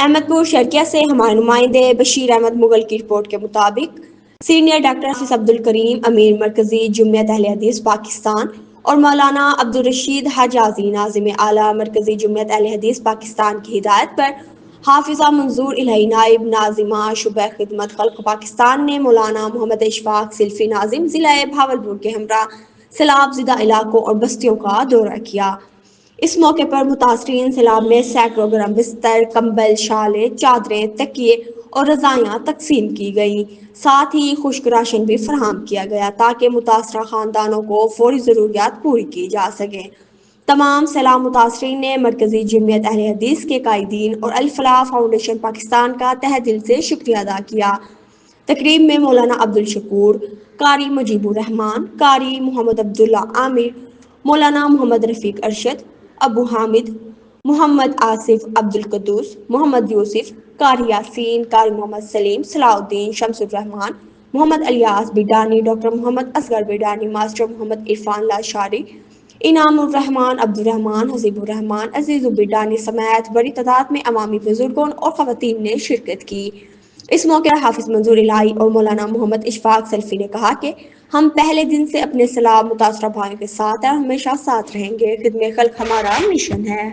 احمد پور شرکیہ سے ہمارے نمائندے بشیر احمد مغل کی رپورٹ کے مطابق سینئر ڈاکٹر حافظ عبدالکریم امیر مرکزی جمعیت اہل حدیث پاکستان اور مولانا عبدالرشید حجازی ناظم اعلیٰ مرکزی جمعیت اہل حدیث پاکستان کی ہدایت پر حافظہ منظور الہی نائب ناظمہ شعبہ خدمت خلق پاکستان نے مولانا محمد اشفاق سلفی ناظم ضلع بھاولپور کے ہمراہ سیلاب زدہ علاقوں اور بستیوں کا دورہ کیا۔ اس موقع پر متاثرین سیلاب میں سینکڑوں گرم بستر، کمبل، شالیں، چادریں، تکیے اور رضائیاں تقسیم کی گئیں۔ ساتھ ہی خشک راشن بھی فراہم کیا گیا تاکہ متاثرہ خاندانوں کو فوری ضروریات پوری کی جا سکیں۔ تمام سیلاب متاثرین نے مرکزی جمعیت اہل حدیث کے قائدین اور الفلاح فاؤنڈیشن پاکستان کا تہہ دل سے شکریہ ادا کیا۔ تقریب میں مولانا عبدالشکور، قاری مجیب الرحمان، قاری محمد عبداللہ عامر، مولانا محمد رفیق ارشد، ابو حامد، محمد آصف عبدالقدوس، محمد یوسف، قاری یاسین، قاری محمد سلیم، صلاح الدین، شمس الرحمان، محمد الیاس بیڈانی، ڈاکٹر محمد اصغر بیڈانی، ماسٹر محمد عرفان لاشاری، انعام الرحمان، عبدالرحمان، حسیب الرحمان، عزیز بیڈانی سمیت بڑی تعداد میں عوامی بزرگوں اور خواتین نے شرکت کی۔ اس موقع پر حافظ منظور الہی اور مولانا محمد اشفاق سلفی نے کہا کہ ہم پہلے دن سے اپنے سیلاب متاثرہ بھائیوں کے ساتھ ہیں اور ہمیشہ ساتھ رہیں گے۔ خدمت خلق ہمارا مشن ہے۔